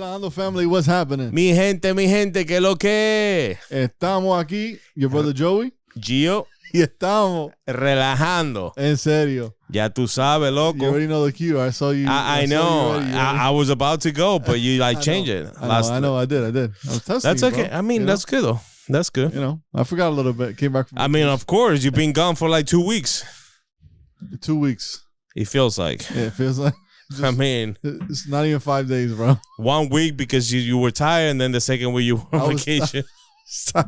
Relajando family, what's happening? Mi gente, ¿qué lo que? Estamos aquí, your brother Joey. Gio, Y estamos relajando. en serio. Ya tú sabes, You loco. already know the cue. I saw you. I saw know. You already. I was about to go, but you like changed it. I know. I did. I was testing. That's okay. Bro. I mean, that's good though. That's good. You know, I forgot a little bit. Came back from I mean, of course, you've been gone for like 2 weeks. 2 weeks. It feels like. Yeah, it feels like. I mean, it's not even 5 days, bro. 1 week because you were tired, and then the second week you were on vacation.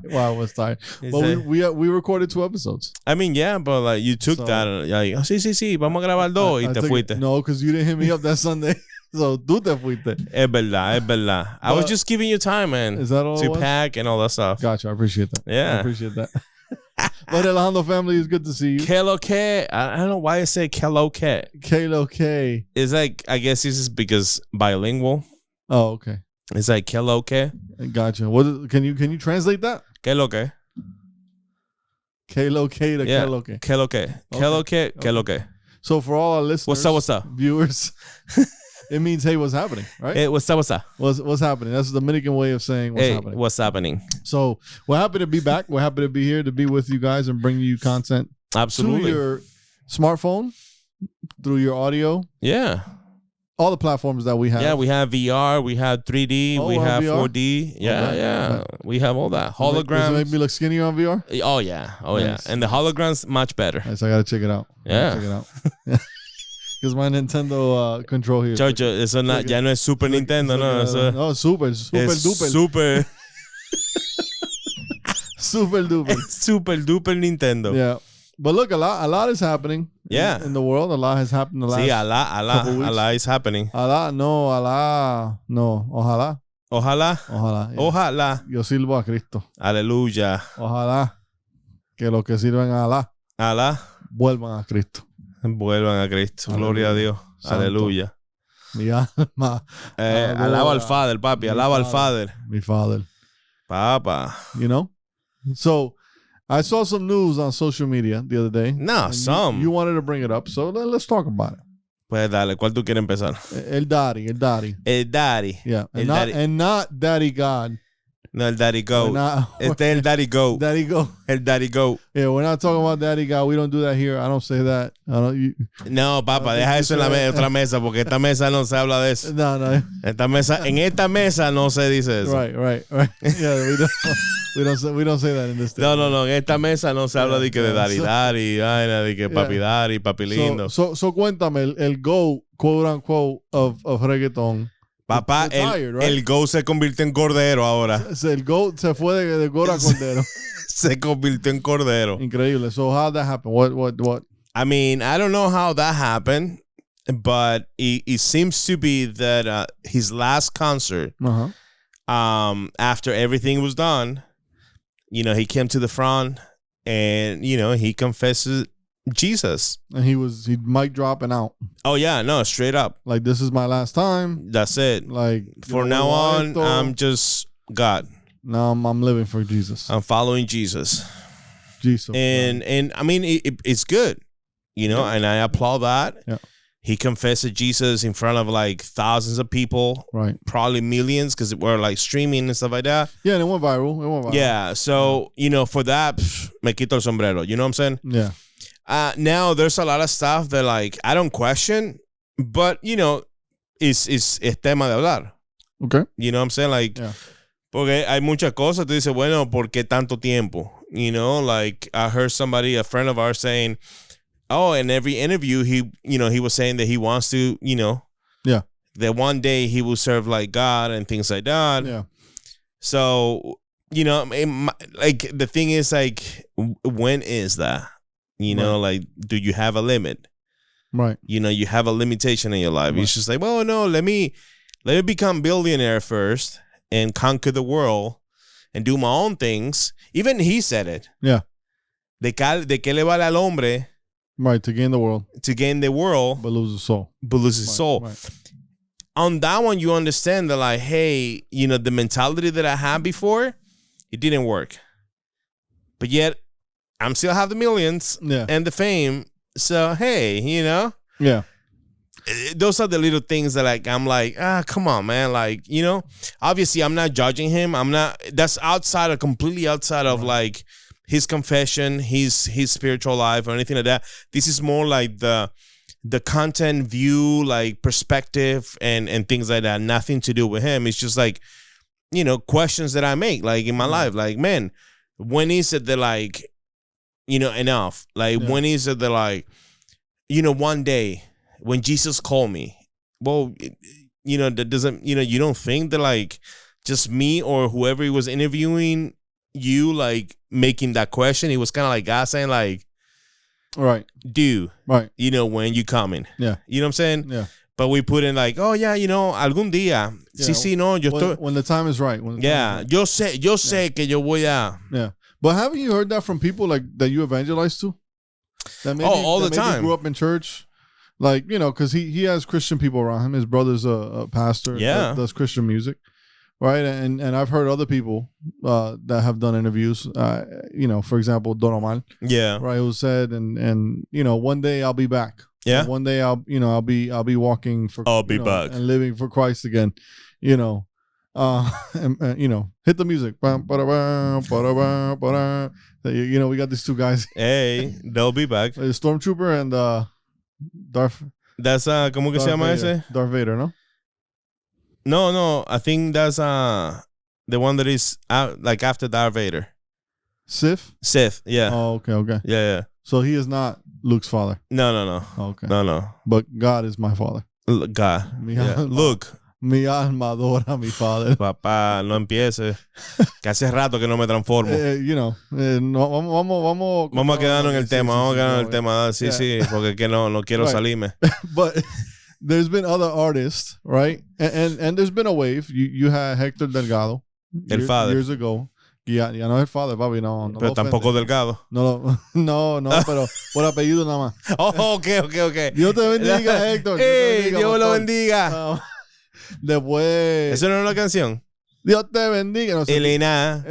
Wow, I was tired. But we recorded 2 episodes. I mean, yeah, but like you took that and like, oh, sí, vamos a grabar 2 y te fuiste. No, because you didn't hit me up that Sunday. So tú te fuiste. Es verdad. I was just giving you time, man. Is that all to pack and all that stuff. Gotcha. I appreciate that. Yeah. I appreciate that. But Relajando family, is good to see you. Que lo que? I don't know why I say que lo que. Que lo que. It's like, I guess this is because bilingual. Oh, okay. It's like que lo que. Gotcha. Can you translate that? Que lo que. Que lo que to Yeah. que lo que. Que lo que. Que lo que. Que lo que. So for all our listeners, What's up? viewers, it means hey, what's happening, right? Hey, what's up? What's happening? That's the Dominican way of saying what's happening. What's happening? So we're happy to be back. We're happy to be here to be with you guys and bring you content Absolutely. to your smartphone, through your audio, Yeah. all the platforms that we have. Yeah, we have VR, we have 3D, Oh, we have VR? 4D. Yeah, Okay. yeah. Okay. We have all that. Does it Holograms. make me look skinnier on VR? Oh, yeah. Nice. And the holograms, much better. Nice, I gotta check it out. Yeah. Check it out. Because my Nintendo control here. Chocho, eso ya no es Super Nintendo, no. Eso No, super es duper. super, Super duper. super duper Nintendo. Yeah. But look, a lot is happening. Yeah. In the world, a lot has happened. Sí, couple weeks. Allah is happening. No. Ojalá. Ojalá. Yeah. Ojalá. Yo sirvo a Cristo. Aleluya. Ojalá que los que sirven a Alá Alá. vuelvan a Cristo. Vuelvan a Cristo. Gloria a Dios. Santo. Aleluya. Mi alma. Alaba al Father, papi. Alaba al Father. Mi Father. Papa. You know? So, I saw some news on social media the other day. No, and some. You wanted to bring it up, so let's talk about it. Pues dale, ¿cuál tú quieres empezar? El Daddy. El Daddy. Yeah. El Daddy. And not Daddy God. No, el Daddy Goat. Este es el Daddy Goat. Daddy Go. El Daddy Goat. Yeah, we're not talking about Daddy God. We don't do that here. I don't say that. No, papá, deja eso en la otra mesa, porque esta mesa no se habla de eso. No. En esta mesa no se dice eso. Right. Yeah, we don't say that in this. No, en esta mesa no se habla de que de Daddy, vaina, de que papi Daddy, papi lindo. So cuéntame, el go, quote unquote, of reggaeton. Papá, el Go se convirtió en cordero ahora. El go se fue de goro a cordero. Se convirtió en cordero. Increíble. So how that happened? What? I mean, I don't know how that happened, but it seems to be that his last concert, after everything was done, he came to the front and, he confesses Jesus. And he mic dropping out. Oh, yeah, no, straight up. Like, this is my last time. That's it. Like, for now on, I'm just God. Now I'm living for Jesus. I'm following Jesus. Jesus. And I mean, it's good, and I applaud that. Yeah. He confessed Jesus in front of like thousands of people, right? Probably millions because we're like streaming and stuff like that. Yeah, and it went viral. Yeah, so for that, me quito el sombrero. You know what I'm saying? Yeah. Now there's a lot of stuff that like I don't question, but es tema de hablar. Okay. You know what I'm saying? Like, porque hay muchas cosas. Tú dices, bueno, ¿por qué tanto tiempo? Like I heard a friend of ours saying, oh, in every interview, he was saying that he wants to, that one day he will serve like God and things like that. Yeah. So, like the thing is like, when is that? Like, do you have a limit? Right. You have a limitation in your life. Right. It's just like, well, no, let me become billionaire first and conquer the world and do my own things. Even he said it. Yeah. De qué le vale al hombre? Right, to gain the world. But lose his soul. Right. On that one, you understand that like, hey, the mentality that I had before, it didn't work. But yet, I'm still have the millions and the fame. So, hey, Yeah. those are the little things that like I'm like, come on, man. Like, you know, obviously I'm not judging him. That's completely outside of like his confession, his spiritual life or anything like that. This is more like the content view, like perspective and things like that. Nothing to do with him. It's just like, you know, questions that I make like in my life. Like, man, when is it that like, you know, enough? Like, when is it that like, you know, one day when Jesus called me, well, you know, that doesn't, you know, you don't think that like just me or whoever he was interviewing you, like making that question, it was kind of like God saying like, right, dude, right, you know, when you coming? Yeah. You know what I'm saying? Yeah. But we put in like, oh yeah, you know, algún día. Sí, sí, no, yo estoy. When the time is right. Yo sé que yo voy a. Yeah. But haven't you heard that from people like that you evangelize to? That maybe, all the maybe time. Grew up in church. Like, you know, because he has Christian people around him. His brother's a pastor. Yeah. Does Christian music. Right. And I've heard other people that have done interviews. You know, for example, Don Omar. Yeah. Right. Who said, and you know, one day I'll be back. Yeah. And one day I'll be walking for. I'll be back. And living for Christ again. You know. And, you know, hit the music. You know, we got these two guys. Hey, they'll be back. Stormtrooper and Darth. That's ¿cómo que se llama ese? Darth Vader, ¿no? No, I think that's the one that is like after Darth Vader. Sith, yeah. Oh, okay. Yeah. So he is not Luke's father. No. Oh, okay. No. But God is my father. God. Yeah. Look. Mi alma adora mi padre. Papá, no empiece. Que hace rato que no me transformo. You know, no, vamos a quedarnos en el tema. Vamos a quedarnos en el tema. Sí, porque que no quiero salirme. But there's been other artists, right? And there's been a wave. You had Hector Delgado. El father. Years ago. Ya no es el father, papi, no. Pero tampoco Delgado. No, pero por apellido nada más. Oh, ok. Dios te bendiga, Héctor. Dios lo bendiga. Después. ¿Eso no es una canción? Dios te bendiga. No sé. Elena.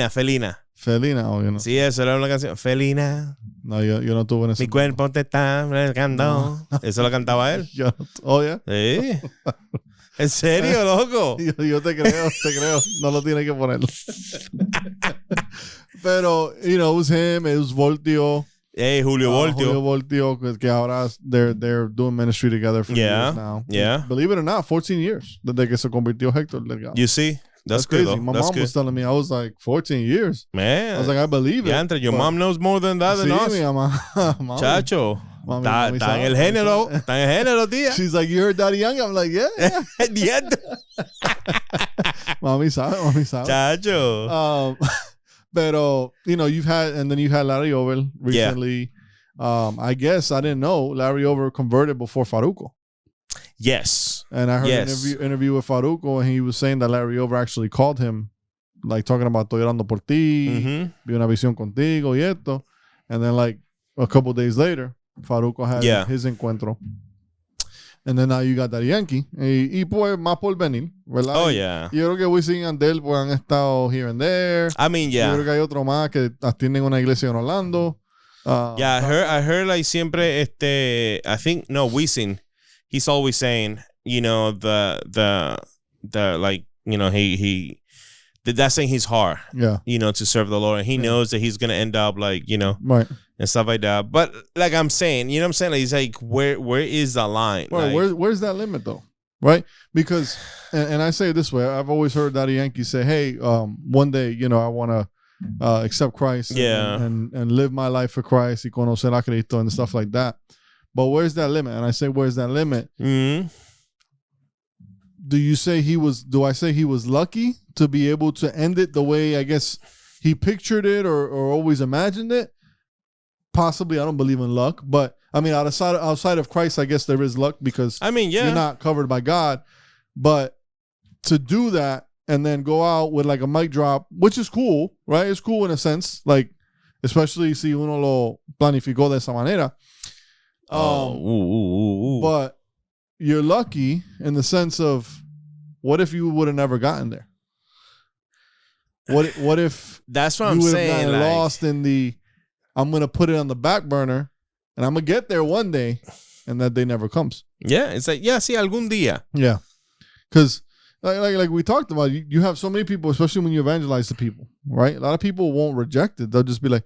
Felina. Felina, obvio, no. Sí, eso era una canción. Felina. No, yo no tuve en ese. Mi cuerpo te está marcando. No. Eso lo cantaba él. Yeah. Sí. ¿En serio, loco? Yo te creo. No lo tiene que poner. Pero, you know, it was him, it was Voltio. Hey, Julio Voltio, que ahora they're doing ministry together for years now. Yeah. Believe it or not, 14 years desde que se convirtió Héctor Delgado. You see? That's good, crazy. though. My mom was telling me, I was like, 14 years. Man. I was like, I believe it. Your mom knows more than that than us. Sí, mi mamá. Chacho. Está en el género, tía. She's like, you heard Daddy Yankee? I'm like, yeah. Mami sabe. Chacho. Pero, you know, you had Larry Over recently. Yeah. I guess I didn't know Larry Over converted before Farruko. Yes. And I heard an interview with Farruko, and he was saying that Larry Over actually called him, like talking about Estoy orando por ti, vi una visión contigo y esto. And then like a couple days later, Farruko had his encuentro. And then now you got that Yankee. Y pues más por venir, ¿verdad? Oh, yeah. Y yo creo que Wisin y Andel pues han estado here and there. I mean, yeah. Yo creo que hay otro más que atienden una iglesia en Orlando. I heard like siempre I think Wisin, he's always saying, you know, the like, you know, he that's in his heart, you know, to serve the Lord, and he knows that he's gonna end up like, you know, right, and stuff like that. But like I'm saying, you know what I'm saying, like, he's like, where is the line? Right, like, where's that limit though? Right, because and I say it this way, I've always heard Daddy Yankee say, hey, one day, you know, I want to accept Christ and live my life for Christ y conocer a Cristo and stuff like that. But where's that limit? And I say, where's that limit? Mm-hmm. Do I say he was lucky to be able to end it the way I guess he pictured it or always imagined it? Possibly. I don't believe in luck, but I mean, outside of Christ, I guess there is luck because you're not covered by God. But to do that and then go out with like a mic drop, which is cool, right? It's cool in a sense, like especially si uno lo planificó de esa manera. But you're lucky in the sense of what if you would have never gotten there? What if that's what I'm saying? Like, lost in the I'm gonna put it on the back burner And I'm going to get there one day, and that day never comes. Yeah, it's like, yeah, sí, algún día. Yeah. Because like we talked about, you have so many people, especially when you evangelize to people, right? A lot of people won't reject it. They'll just be like,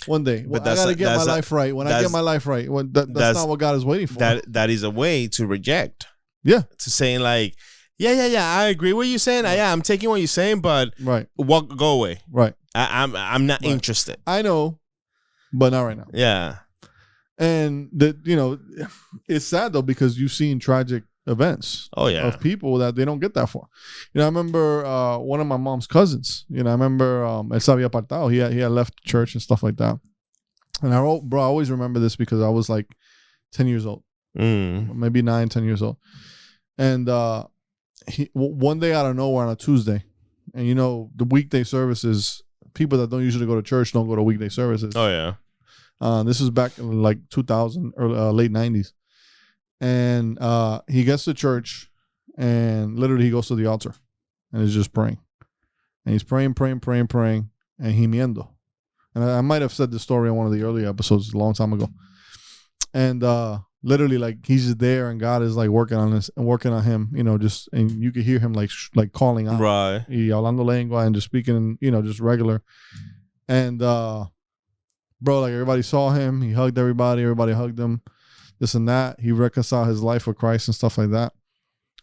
one day, I got to get my life right. When I get my life right, that's not what God is waiting for. That is a way to reject. Yeah. To saying like, yeah, I agree with you saying. Right. I'm taking what you're saying, but go away. Right. I'm not interested. I know, but not right now. Yeah. And it's sad though, because you've seen tragic events of people that they don't get that far. I remember one of my mom's cousins, I remember él se había apartado. He had left church and stuff like that. And I always remember this because I was like 10 years old, maybe 9, 10 years old. And one day out of nowhere on a Tuesday, and the weekday services, people that don't usually go to church don't go to weekday services. Oh yeah. This was back in like 2000 or late 90s. And he gets to church, and literally he goes to the altar and is just praying. And he's praying, and gimiendo. And I might have said this story on one of the early episodes a long time ago. And literally, like, he's just there, and God is like working on this and working on him, just, and you could hear him like calling out. Right. Y hablando lengua and just speaking, just regular. And bro, like, everybody saw him. He hugged everybody hugged him. This and that. He reconciled his life with Christ and stuff like that.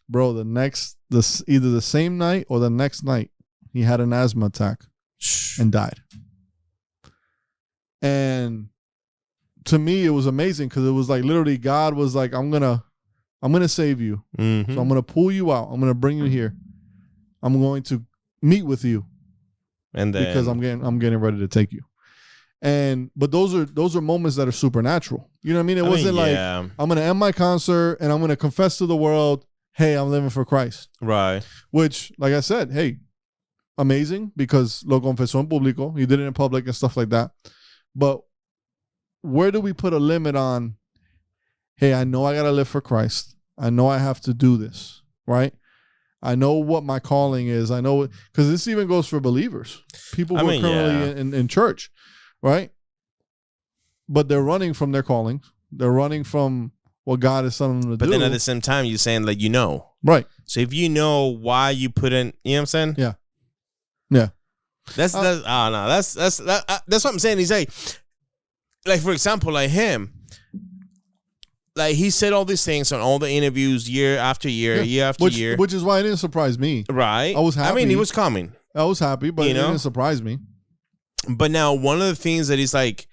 Bro, either the same night or the next night, he had an asthma attack and died. And to me, it was amazing, because it was like literally God was like, I'm gonna save you. Mm-hmm. So I'm gonna pull you out. I'm gonna bring you here. I'm going to meet with you, and then, because I'm getting ready to take you. But those are moments that are supernatural. You know what I mean? It wasn't like, I'm going to end my concert and I'm going to confess to the world, hey, I'm living for Christ. Right. Which, like I said, hey, amazing, because lo confesó en público. He did it in public and stuff like that. But where do we put a limit on, hey, I know I got to live for Christ. I know I have to do this, right? I know what my calling is. I know, because this even goes for believers. People who are currently in church. Right? But they're running from their calling. They're running from what God is telling them to do. But then at the same time, you're saying like, Right. So if you know why you put in, you know what I'm saying? Yeah. Yeah. That's what I'm saying. He's like for example, like him, like he said all these things on all the interviews year after year, year after year. Which is why it didn't surprise me. Right. I was happy. I mean, he was coming. I was happy, but it didn't surprise me. But now, one of the things that he's like,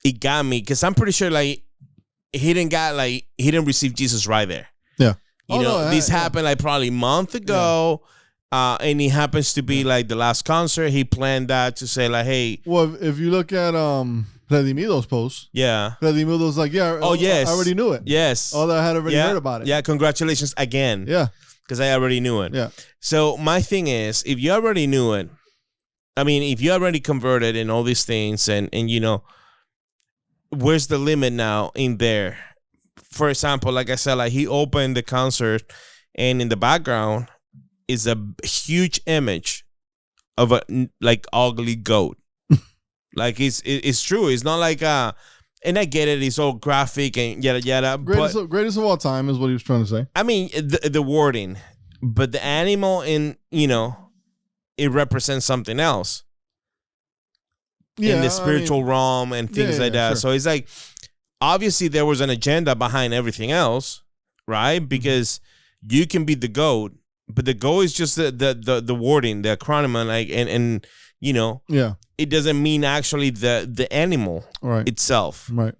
it got me, because I'm pretty sure like he didn't receive Jesus right there. Yeah. This happened like probably a month ago. Yeah. And he happens to be like the last concert. He planned that to say like, hey. Well, if you look at Redimido's post. Yeah. Redimido's like, yes. I already knew it. Yes. Although I had already heard about it. Yeah, congratulations again. Yeah. Because I already knew it. Yeah. So my thing is, if you already knew it, I mean, if you already converted and all these things, and where's the limit now in there? For example, like I said, like he opened the concert, and in the background is a huge image of a like ugly goat. Like it's true. It's not like and I get it. It's all graphic and yada yada. Greatest of all time is what he was trying to say. I mean, the wording, but the animal it represents something else in the spiritual realm and things like that. Sure. So it's like, obviously there was an agenda behind everything else, right? Because you can be the goat, but the goat is just the wording, the acronym, like, and it doesn't mean actually the animal itself. Right.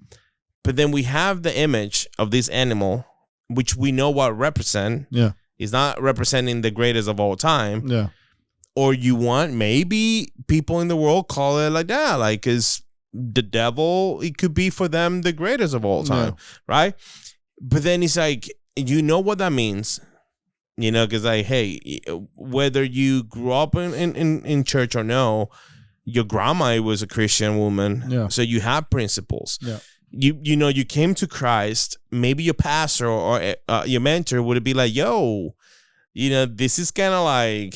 But then we have the image of this animal, which we know what represent. Yeah. It's not representing the greatest of all time. Yeah. Or you want, maybe people in the world call it like that, like, because the devil, it could be for them the greatest of all time, right? But then it's like, you know what that means, because like, hey, whether you grew up in church or no, your grandma was a Christian woman, so you have principles. Yeah. You came to Christ. Maybe your pastor or your mentor would be like, yo, this is kind of like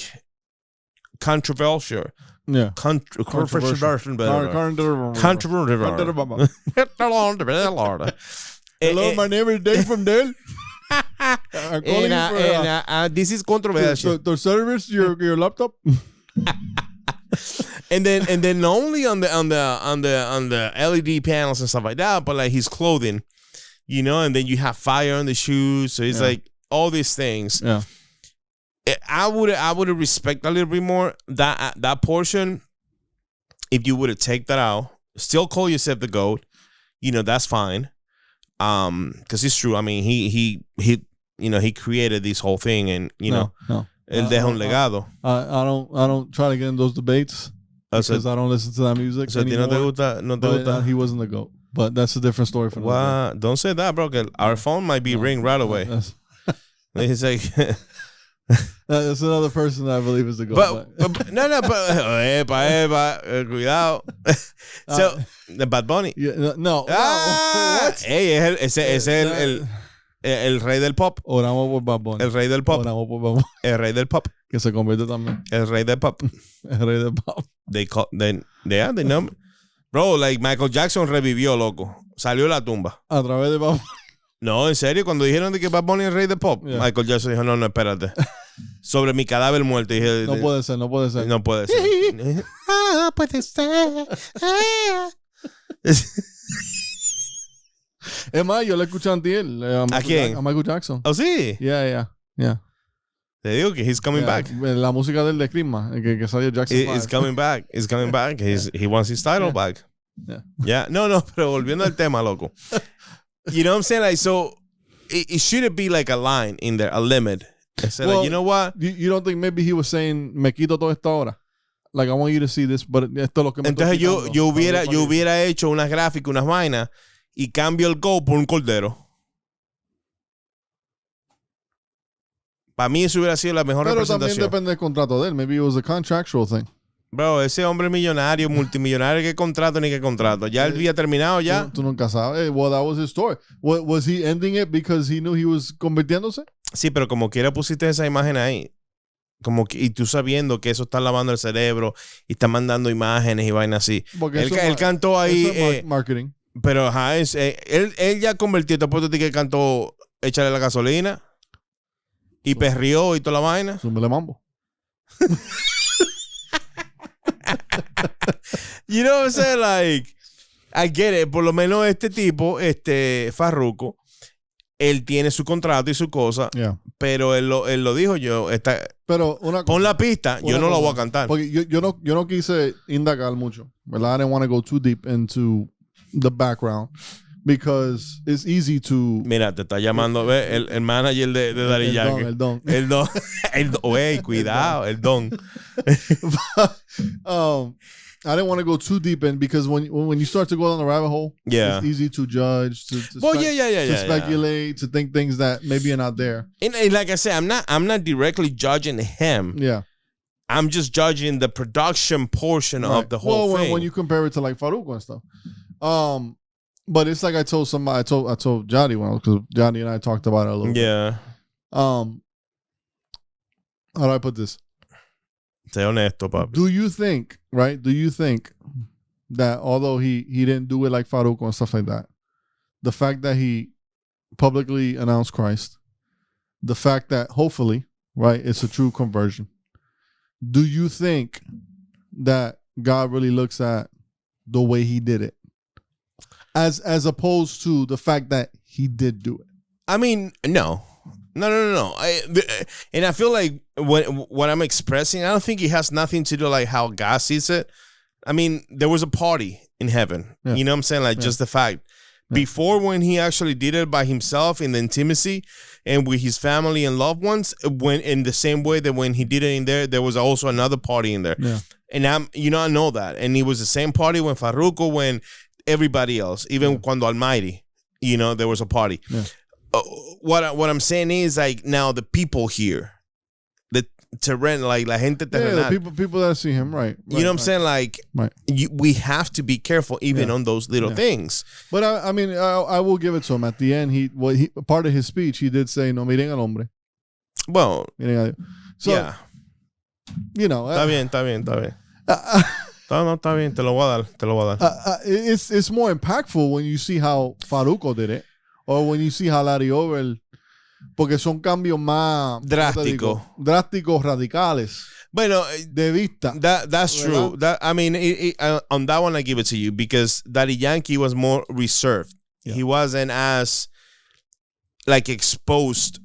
controversial, Yeah. Hello, my name is Dave from Dale. I'm calling for, this is controversial. to service your laptop. and then not only on the LED panels and stuff like that, but like his clothing, you know, and then you have fire on the shoes, so it's like all these things. Yeah, I would respect a little bit more that portion if you would have take that out. Still call yourself the GOAT, you know, that's fine. Because it's true. I mean, he you know, he created this whole thing, and you know, él deja un legado. I don't try to get in those debates because I don't listen to that music anymore. No te gusta. He wasn't the GOAT, but that's a different story for wow. Don't say that, bro. Our phone might be ring right away. It's like that's another person that I believe is the GOAT. But cuidado. So the Bad Bunny. Yeah, no. Hey, ese es el rey del pop. Oramos por Bad Bunny. El rey del pop. Oramos por Bad Bunny. El rey del pop. Que se convierte también. El rey del pop. El rey del pop. They know. Bro, like Michael Jackson revivió, loco. Salió de la tumba. A través de Bad Bunny. No, en serio, cuando dijeron de que Bad Bunny es el rey del pop, Michael Jackson dijo, no, espérate. Sobre mi cadáver muerto. Dije, no puede ser. No puede ser. Puede ser. Es más, yo le escuché antier. ¿A quién? A Michael Jackson. ¿Oh, sí? Yeah. Te digo que he's coming back. La música del de Crisma, que salió Jackson 5. He's coming back. He wants his title back. Yeah. No, pero volviendo al tema, loco. You know what I'm saying? Like, so it shouldn't be like a line in there, a limit. Well, like, you know what? You don't think maybe he was saying, me quito toda esta hora? Like, I want you to see this, but esto es lo que me entonces yo hubiera hecho unas gráficas, unas vainas, y cambio el go por un cordero. Para mí eso hubiera sido la mejor representación. Pero también depende del contrato de él. Maybe it was a contractual thing. Bro, ese hombre millonario, multimillonario, ¿qué contrato ni qué contrato? Ya él había terminado ya. Tú nunca sabes. Well, that was his story. Was he ending it because he knew he was convirtiéndose? Sí, pero como quiera pusiste esa imagen ahí. Como que, y tú sabiendo que eso está lavando el cerebro y está mandando imágenes y vainas así. Él cantó ahí. Eso marketing. Pero ajá, él ya convirtió. Te puedo decir que cantó Échale la gasolina y perrió y toda la vaina. Súmele mambo. You know what I'm saying? Like, I get it. Por lo menos este tipo, Farruko, él tiene su contrato y su cosa, pero él lo dijo yo. Pero pon la pista, yo no la voy a cantar. Porque yo no quise indagar mucho, ¿verdad? I didn't want to go too deep into the background because it's easy to... Mira, te está llamando, ve, el manager de Daddy Yankee. El don. Wey, cuidado, el don. I didn't want to go too deep in because when you start to go down the rabbit hole, it's easy to judge, to speculate, to think things that maybe are not there. And like I said, I'm not directly judging him. Yeah. I'm just judging the production portion of the whole thing. When you compare it to like Farruko and stuff. But it's like I told somebody, I told Johnny because Johnny and I talked about it a little bit. Yeah. How do I put this? Sé honesto, papi. Do you think that although he didn't do it like Farruko and stuff like that, the fact that he publicly announced Christ, the fact that hopefully, right, it's a true conversion, do you think that God really looks at the way he did it as opposed to the fact that he did do it? I mean, no. And I feel like what I'm expressing, I don't think it has nothing to do like how God sees it. I mean, there was a party in heaven. Yeah. You know what I'm saying? Like just the fact. Yeah. Before, when he actually did it by himself in the intimacy and with his family and loved ones, when in the same way that when he did it in there was also another party in there. Yeah. And I know that. And it was the same party when Farruko, when everybody else, even cuando Almighty, there was a party. Yeah. What I'm saying is like now the people here, the terrain, like la gente terrenal. Yeah, the people that see him, right. You know what I'm saying? Like we have to be careful even on those little things. But I mean, I will give it to him. At the end, he part of his speech, he did say, "No miren al hombre." Well, so, yeah. Está bien. No, está bien, te lo voy a dar. It's more impactful when you see how Farruko did it, or when you see how Larry Over, porque son cambios más Drástico. drásticos, radicales. Bueno, de vista. That's true. I mean, on that one I give it to you because Daddy Yankee was more reserved. Yeah. He wasn't as like exposed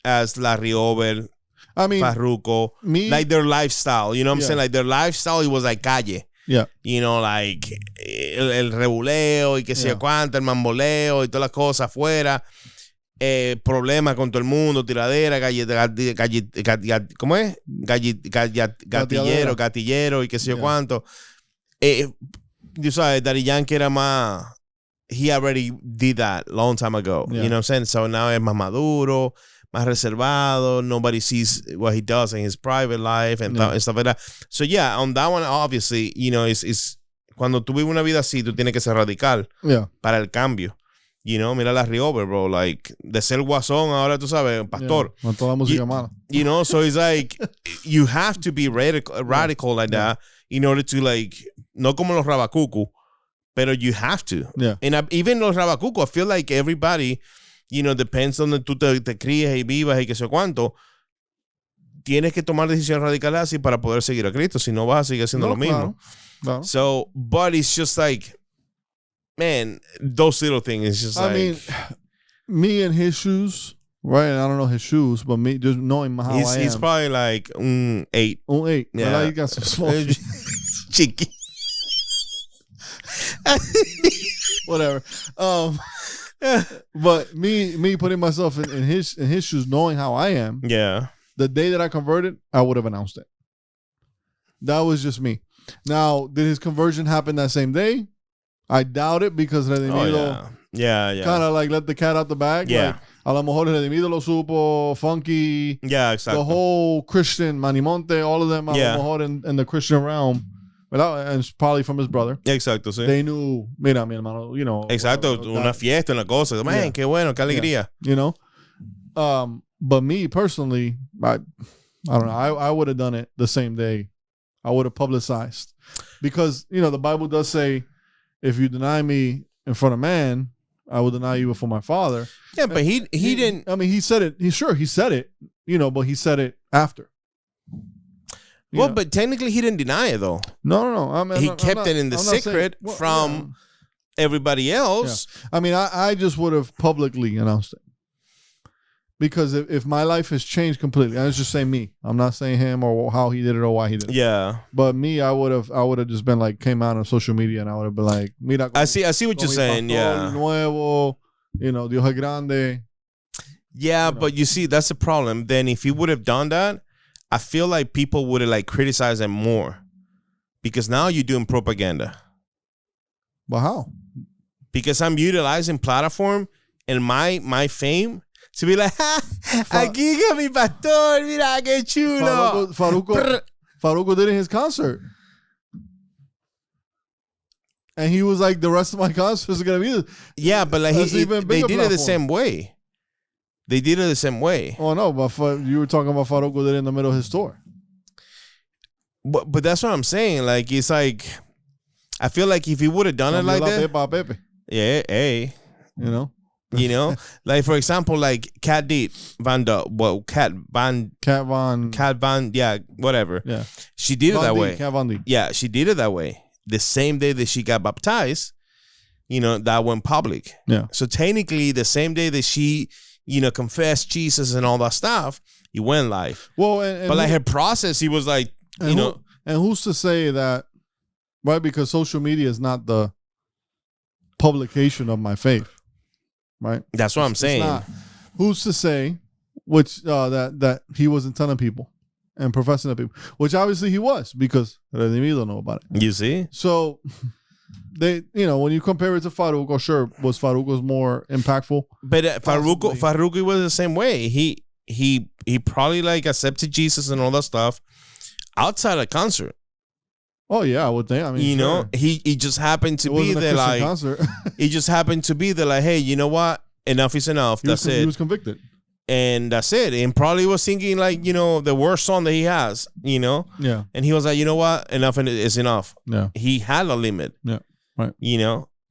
as Larry Over, Farruko, like their lifestyle. You know what I'm saying? Like their lifestyle, it was like calle. Yeah. You know, like el rebuleo y que sé cuánto, el mamboleo y todas las cosas afuera. Problemas con todo el mundo, tiradera, ¿cómo es? Gatillero y qué sé yo cuánto. You sabes, Daddy Yankee era más, he already did that long time ago. You know what I'm saying? So now es más maduro, más reservado. Nobody sees what he does in his private life and stuff like that. So yeah, on that one, obviously, you know, it's cuando tú vives una vida así, tú tienes que ser radical para el cambio. You know, mira la Riover, bro. Like, de ser guasón, ahora tú sabes, pastor. Con toda la música mala. You know, so it's like, you have to be radical like that in order to, like, no como los rabacucu, pero you have to. Yeah. And even los rabacucu, I feel like everybody, you know, depends on donde tú te críes y vivas y qué sé cuánto, tienes que tomar decisiones radicales así para poder seguir a Cristo. Si no, vas a seguir haciendo lo mismo. Claro. So, but it's just like, man, those little things. It's just I mean, me in his shoes, right? And I don't know his shoes, but me just knowing how I am. He's probably like 8. 8. Yeah. He got some small cheeky. Whatever. But me putting myself in his shoes, knowing how I am. Yeah. The day that I converted, I would have announced it. That was just me. Now, did his conversion happen that same day? I doubt it because Redimido kind of like let the cat out the bag. Yeah. Like, a lo mejor Redimido lo supo, Funky. Yeah, exactly. The whole Christian, Manimonte, all of them, a lo mejor in the Christian realm. And it's probably from his brother. Exacto, sí. They knew, mira, mi hermano, you know. Exacto, una fiesta, una cosa. Man, qué bueno, qué alegría. You know? But me personally, I don't know. I would have done it the same day. I would have publicized. Because, you know, the Bible does say, if you deny me in front of man, I will deny you before my Father. Yeah, but he didn't. I mean, he said it. He said it, you know, but he said it after. Well, but technically he didn't deny it, though. No. I mean, he kept it in the secret from everybody else. Yeah. I mean, I just would have publicly announced it. Because if my life has changed completely, I was just saying me. I'm not saying him or how he did it or why he did it. Yeah. But me, I would have just been like, came out on social media and I would have been like, mira. I see what you're saying. Yeah. Nuevo, you know, Dios es grande. Yeah, but you see, that's the problem. Then if he would have done that, I feel like people would have like criticized him more. Because now you're doing propaganda. But how? Because I'm utilizing platform and my fame to be like, aquí que mi pastor, mira qué chulo. Farruko did it in his concert. And he was like, the rest of my concerts are going to be this. Yeah, but like they did it the same way. They did it the same way. Oh, no, but you were talking about Farruko did it in the middle of his tour. But that's what I'm saying. Like, it's like, I feel like if he would have done it like that. Yeah, hey. You know? You know, like for example, like Kat Von, yeah, whatever. Yeah, she did it that way. Kat Von D. Yeah, she did it that way. The same day that she got baptized, you know, that went public. Yeah. So technically, the same day that she, you know, confessed Jesus and all that stuff, it went live. Well, and but like her process, he was like, you know, and who's to say that, right? Because social media is not the publication of my faith. Right. That's what I'm saying. Who's to say which that he wasn't telling people and professing to people, which obviously he was because Redimido know about it. You see? So they, you know, when you compare it to Farruko, sure, was Farruko's more impactful? But Farruko was the same way. He probably like accepted Jesus and all that stuff outside a concert. Oh yeah, I would think. I mean, you know, he just happened to be there, like concert. he just happened to be there, like, hey, you know what? Enough is enough. That's it. He was convicted. And that's it. And probably was thinking like, the worst song that he has, Yeah. And he was like, you know what? Enough is enough. Yeah. He had a limit. Yeah. Right.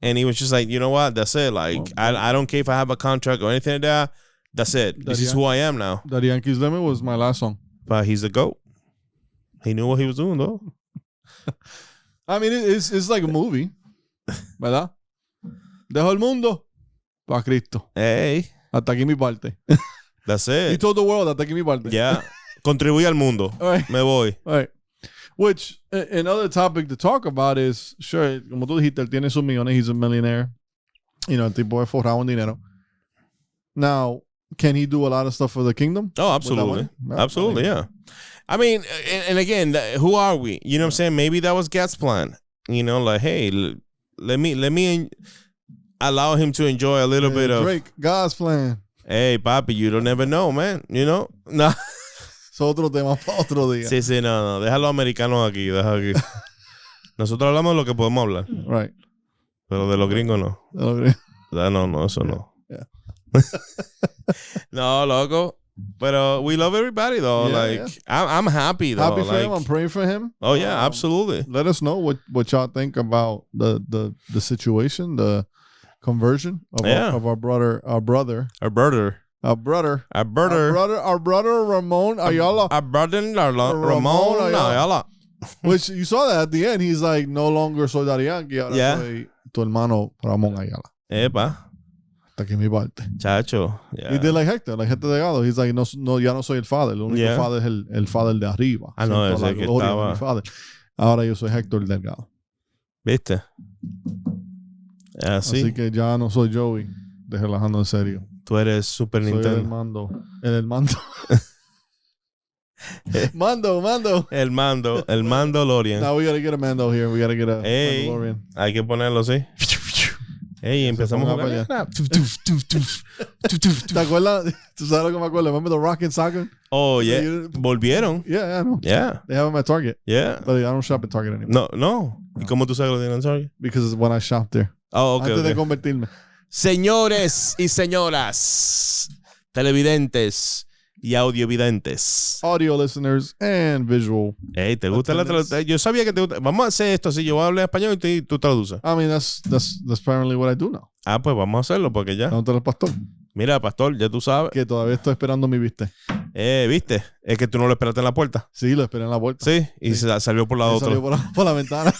And he was just like, you know what? That's it. Like, I don't care if I have a contract or anything like that. That's it. This is who I am now. That Yankees Limit was my last song. But he's the GOAT. He knew what he was doing, though. I mean, it's like a movie. ¿Verdad? Dejo el mundo pa' Cristo. Hey. Hasta aquí mi parte. That's He it. told the world, hasta aquí mi parte. Yeah. Contribuye al mundo. All right. Me voy. All right. Which, another topic to talk about is, sure, como tú dijiste, él tiene sus millones, he's a millionaire. El tipo es forrado en dinero. Now, can he do a lot of stuff for the kingdom? Oh, absolutely. Absolutely, yeah. I mean, and again, who are we? You know what I'm saying? Maybe that was God's plan. Like, hey, let me allow him to enjoy a little bit of Drake, God's plan. Hey, papi, you don't never know, man. No. Es otro tema para otro día. Sí, no. Deja los americanos aquí, deja aquí. Nosotros hablamos de lo que podemos hablar. Right. Pero de los gringos no. Okay. No, eso no. Yeah. No, loco. But we love everybody though. Yeah, I'm happy though. Happy for him. I'm praying for him. Oh yeah, absolutely. Let us know what y'all think about the situation, the conversion of our brother Ramon Ayala. Our brother Ramon Ayala. Which you saw that at the end. He's like, no longer soy Daddy Yankee. Ahora soy tu hermano Ramon Ayala. Epa. Hasta aquí mi parte. Chacho. Yeah. He did like Hector Delgado. He's like, no, ya no soy el father. El único father es el father de arriba. Ah, no, ese que estaba. Ahora yo soy Hector Delgado. ¿Viste? Así que ya no soy Joey. De relajando en serio. Tú eres Super soy Nintendo. El mando. El mando. El mando Lorian. Now we gotta get a Mando here. We gotta get a Mandalorian. Hay que ponerlo así. Ey, empezamos a jugar. ¿Te acuerdas? ¿Tú sabes lo que me acuerdo? Remember the Rocket Saga? Oh, yeah. Volvieron. Yeah, I know. Yeah. They have them at Target. Yeah. But I don't shop at Target anymore. No. ¿Y cómo tú sabes que lo tienen en Target? Because when I shopped there. Oh, okay. Antes de convertirme. Señores y señoras, televidentes y audiovidentes. Audio listeners and visual. Hey, ¿te gusta la traducción? Yo sabía que te gusta. Vamos a hacer esto así. Yo voy a hablar español y tú traduces. I mean, that's apparently what I do now. Ah, pues vamos a hacerlo porque ya. Pregúntale al pastor. Mira, pastor, ya tú sabes. Que todavía estoy esperando mi viste. ¿Viste? Es que tú no lo esperaste en la puerta. Sí, lo esperé en la puerta. Sí, y salió por la otra. Salió por la ventana.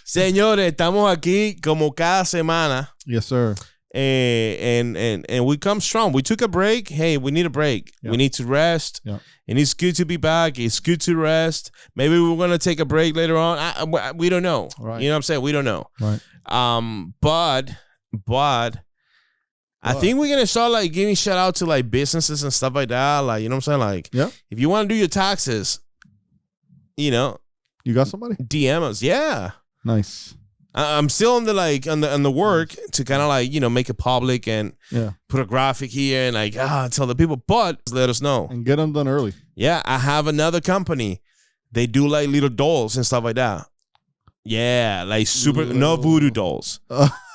Señores, estamos aquí como cada semana. Yes, sir. And we come strong. We took a break. Hey, we need a break. Yeah. We need to rest. Yeah. And it's good to be back. It's good to rest. Maybe we're going to take a break later on. We don't know. Right. You know what I'm saying? We don't know. Right. But I think we're going to start like giving shout out to like businesses and stuff like that. Like, you know what I'm saying? Like, if you want to do your taxes, you got somebody? DM us. Yeah. Nice. I'm still on the work to kind of like, make it public and put a graphic here and like, tell the people, but let us know. And get them done early. Yeah. I have another company. They do like little dolls and stuff like that. Yeah. Like no voodoo dolls.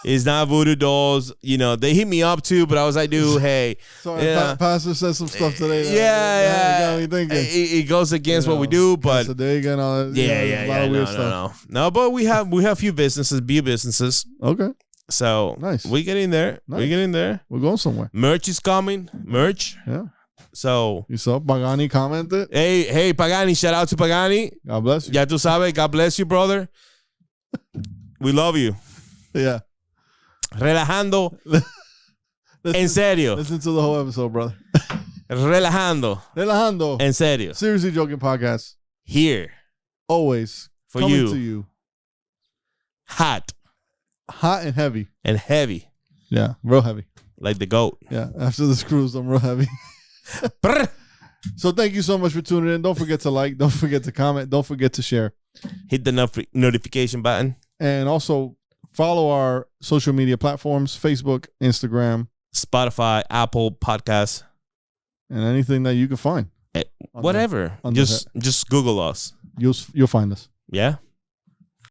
It's not voodoo dolls. They hit me up too, but I was like, dude, hey. Sorry, Pastor said some stuff today. Yeah. Got me thinking. It goes against what we do, but no, but we have a few businesses, beer businesses. Okay. So nice. We get in there. Nice. We get in there. We're going somewhere. Merch is coming. Merch. Yeah. So you saw Pagani commented. Hey, Pagani! Shout out to Pagani. God bless you. Ya tú sabes. God bless you, brother. We love you. Yeah. Relajando. En serio. Listen to the whole episode, brother. Relajando. En serio. Seriously Joking Podcast. Here. Always. For coming you. To you. Hot and heavy. And heavy. Yeah. Real heavy. Like the goat. Yeah. After this cruise, I'm real heavy. So thank you so much for tuning in. Don't forget to like. Don't forget to comment. Don't forget to share. Hit the notification button. And also follow our social media platforms, Facebook, Instagram, Spotify, Apple Podcasts. And anything that you can find. Whatever. Just Google us. You'll find us. Yeah.